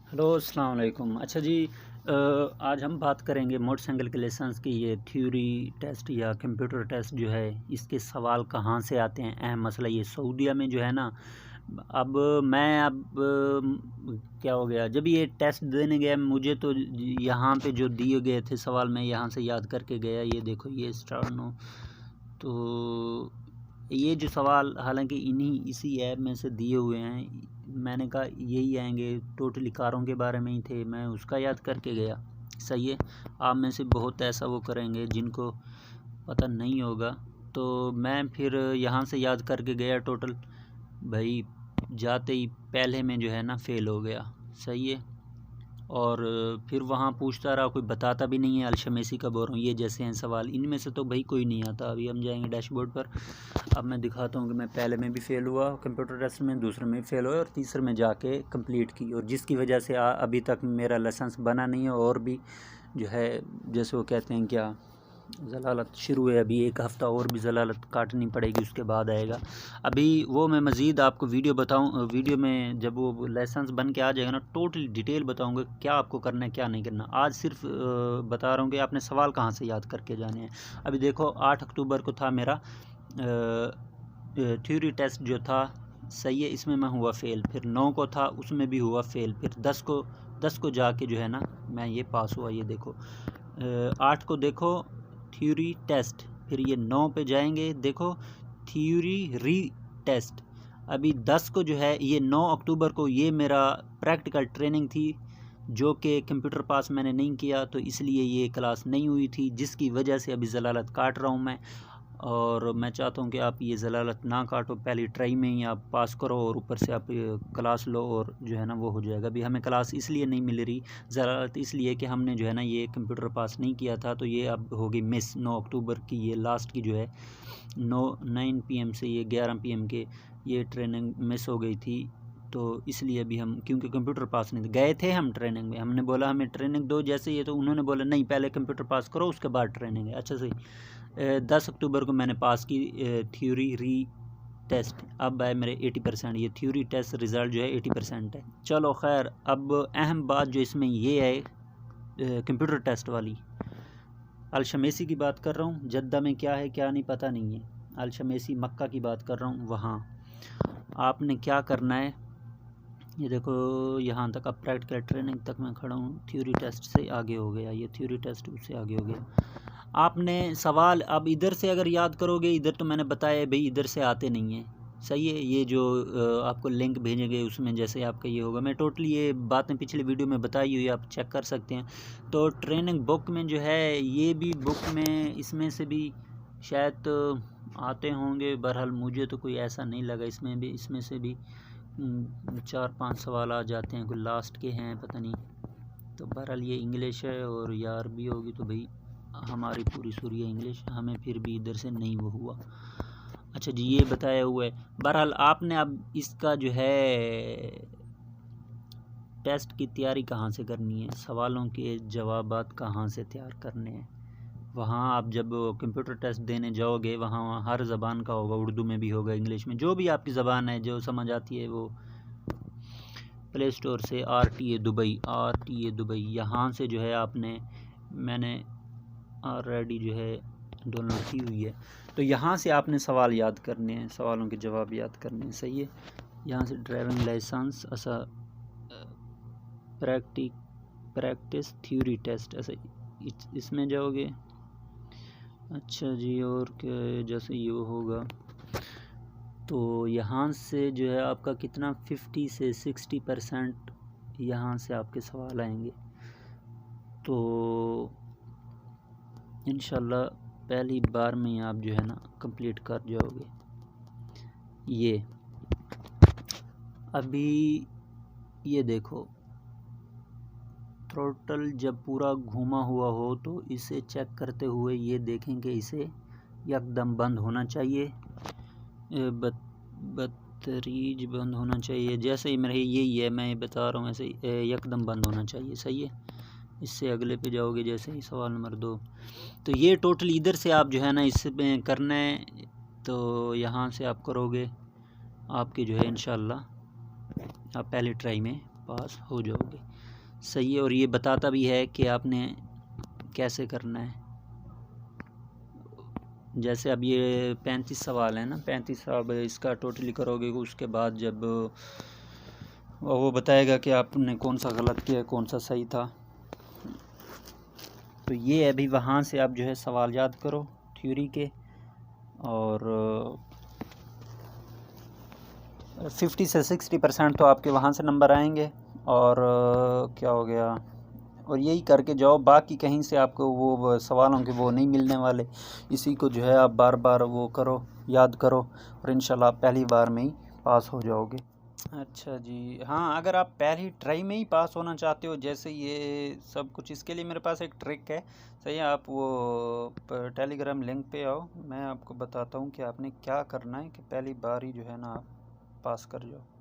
Hello अस्सलाम वालेकुम। अच्छा जी, आज हम बात करेंगे मोटरसाइकिल के लाइसेंस की। ये थ्योरी टेस्ट या कंप्यूटर टेस्ट जो है, इसके सवाल कहाँ से आते हैं। अहम मसला ये सऊदीया में जो है ना, क्या हो गया, जब ये टेस्ट देने गया मुझे तो यहाँ पे जो दिए गए थे सवाल मैं यहाँ से याद करके गया। ये देखो, ये स्टार्नो, तो ये जो सवाल हालांकि इसी ऐप में से दिए हुए हैं, मैंने कहा यही आएंगे, टोटली कारों के बारे में ही थे, मैं उसका याद करके गया। सही है, आप में से बहुत ऐसा वो करेंगे जिनको पता नहीं होगा, तो मैं फिर यहाँ से याद करके गया टोटल। भाई जाते ही पहले में जो है ना फ़ेल हो गया। सही है, और फिर वहाँ पूछता रहा, कोई बताता भी नहीं है। अलशमेसी का बोल रहा हूँ, ये जैसे हैं सवाल, इनमें से तो भाई कोई नहीं आता। अभी हम जाएंगे डैशबोर्ड पर, अब मैं दिखाता हूँ कि मैं पहले में भी फ़ेल हुआ कंप्यूटर टेस्ट में, दूसरे में भी फ़ेल हुआ और तीसरे में जाके कंप्लीट की, और जिसकी वजह से अभी तक मेरा लाइसेंस बना नहीं है। और भी जो है, जैसे वो कहते हैं क्या, ज़लालत शुरू है, अभी एक हफ़्ता और भी ज़लालत काटनी पड़ेगी, उसके बाद आएगा। अभी वो मैं मज़ीद आपको वीडियो में जब वो लाइसेंस बन के आ जाएगा ना, टोटल डिटेल बताऊंगा क्या आपको करना है क्या नहीं करना। आज सिर्फ बता रहा हूँ कि आपने सवाल कहाँ से याद करके जाने हैं। अभी देखो, 8 अक्टूबर को था मेरा थ्योरी टेस्ट जो था। सही है, इसमें मैं हुआ फ़ेल। फिर 9 को था, उसमें भी हुआ फ़ेल। फिर 10 को जाके जो है ना मैं ये पास हुआ। ये देखो, 8 को देखो थ्योरी टेस्ट, फिर ये 9 पे जाएंगे, देखो थ्योरी री टेस्ट। अभी 10 को जो है, ये 9 अक्टूबर को ये मेरा प्रैक्टिकल ट्रेनिंग थी, जो कि कंप्यूटर पास मैंने नहीं किया, तो इसलिए ये क्लास नहीं हुई थी, जिसकी वजह से अभी ज़लालत काट रहा हूँ मैं। और मैं चाहता हूँ कि आप ये ज़लालत ना काटो, पहली ट्राई में ही आप पास करो, और ऊपर से आप क्लास लो, और जो है ना वो हो जाएगा। अभी हमें क्लास इसलिए नहीं मिल रही, ज़लालत इसलिए कि हमने जो है ना ये कंप्यूटर पास नहीं किया था, तो ये अब होगी मिस। 9 अक्टूबर की ये लास्ट की जो है 9 PM से ये 11 PM के ये ट्रेनिंग मिस हो गई थी। तो इसलिए अभी हम, क्योंकि कंप्यूटर पास नहीं गए थे हम ट्रेनिंग में, हमने बोला हमें ट्रेनिंग दो जैसे ये, तो उन्होंने बोला नहीं, पहले कंप्यूटर पास करो उसके बाद ट्रेनिंग है। अच्छा सही, 10 अक्टूबर को मैंने पास की थ्योरी री टेस्ट। अब आए मेरे 80%, ये थ्योरी टेस्ट रिज़ल्ट जो है 80% है। चलो खैर, अब अहम बात जो इसमें ये है कंप्यूटर टेस्ट वाली, अलशमेसी की बात कर रहा हूँ। जद्दा में क्या है क्या नहीं पता नहीं है, अलशमेसी मक्का की बात कर रहा हूँ। वहाँ आपने क्या करना है, ये देखो यहाँ तक, अब प्रैक्टिकल ट्रेनिंग तक मैं खड़ा हूँ, थ्योरी टेस्ट से आगे हो गया, ये थ्योरी टेस्ट उससे आगे हो गया। आपने सवाल अब इधर से अगर याद करोगे, इधर तो मैंने बताया भाई इधर से आते नहीं हैं। सही है, ये जो आपको लिंक भेजेंगे उसमें जैसे आपका ये होगा, मैं टोटली ये बातें पिछले वीडियो में बताई हुई, आप चेक कर सकते हैं। तो ट्रेनिंग बुक में जो है, ये भी बुक में इसमें से भी शायद आते होंगे, बहरहाल मुझे तो कोई ऐसा नहीं लगा। इसमें से भी 4-5 सवाल आ जाते हैं, कोई लास्ट के हैं पता नहीं। तो बहरहाल ये इंग्लिश है, और ये अरबी होगी, तो भाई हमारी पूरी सूरी इंग्लिश, हमें फिर भी इधर से नहीं वो हुआ। अच्छा जी, ये बताया हुआ है। बहरहाल आपने अब इसका जो है टेस्ट की तैयारी कहाँ से करनी है, सवालों के जवाबात कहाँ से तैयार करने हैं। वहाँ आप जब कंप्यूटर टेस्ट देने जाओगे, वहाँ हर ज़बान का होगा, उर्दू में भी होगा, इंग्लिश में, जो भी आपकी ज़बान है जो समझ आती है वो। प्ले स्टोर से RTA दुबई यहाँ से जो है मैंने ऑलरेडी जो है डाउनलोड की हुई है। तो यहाँ से आपने सवाल याद करने हैं, सवालों के जवाब याद करने हैं। सही है, यहाँ से ड्राइविंग लाइसेंस, ऐसा प्रैक्टिस थ्योरी टेस्ट, ऐसा इसमें जाओगे। अच्छा जी, और क्या, जैसे ये होगा तो यहाँ से जो है आपका कितना 50 से 60% यहाँ से आपके सवाल आएंगे। तो इंशाल्लाह पहली बार में आप जो है ना कंप्लीट कर जाओगे। ये अभी ये देखो, थ्रोटल जब पूरा घूमा हुआ हो तो इसे चेक करते हुए ये देखें कि इसे एकदम बंद होना चाहिए, बतरीज बंद होना चाहिए। जैसे ही मेरे यही है, मैं बता रहा हूँ, ऐसे एकदम बंद होना चाहिए। सही है, इससे अगले पे जाओगे, जैसे ही सवाल नंबर 2। तो ये टोटल इधर से आप जो है ना इसमें करना है, तो यहाँ से आप करोगे, आपके जो है इंशाल्लाह आप पहले ट्राई में पास हो जाओगे। सही है। और ये बताता भी है कि आपने कैसे करना है। जैसे अब ये 35 सवाल है ना, 35 अब इसका टोटली करोगे, उसके बाद जब वो बताएगा कि आपने कौन सा गलत किया कौन सा सही था। तो ये अभी वहाँ से आप जो है सवाल याद करो थ्योरी के, और 50 से 60% तो आपके वहाँ से नंबर आएंगे। और क्या हो गया, और यही करके जाओ, बाकी कहीं से आपको वो सवालों के वो नहीं मिलने वाले। इसी को जो है आप बार बार वो करो, याद करो, और इंशाल्लाह आप पहली बार में ही पास हो जाओगे। अच्छा जी, हाँ, अगर आप पहली ट्राई में ही पास होना चाहते हो जैसे ये सब कुछ, इसके लिए मेरे पास एक ट्रिक है। सही है, आप वो टेलीग्राम लिंक पे आओ, मैं आपको बताता हूँ कि आपने क्या करना है कि पहली बार ही जो है ना आप पास कर जाओ।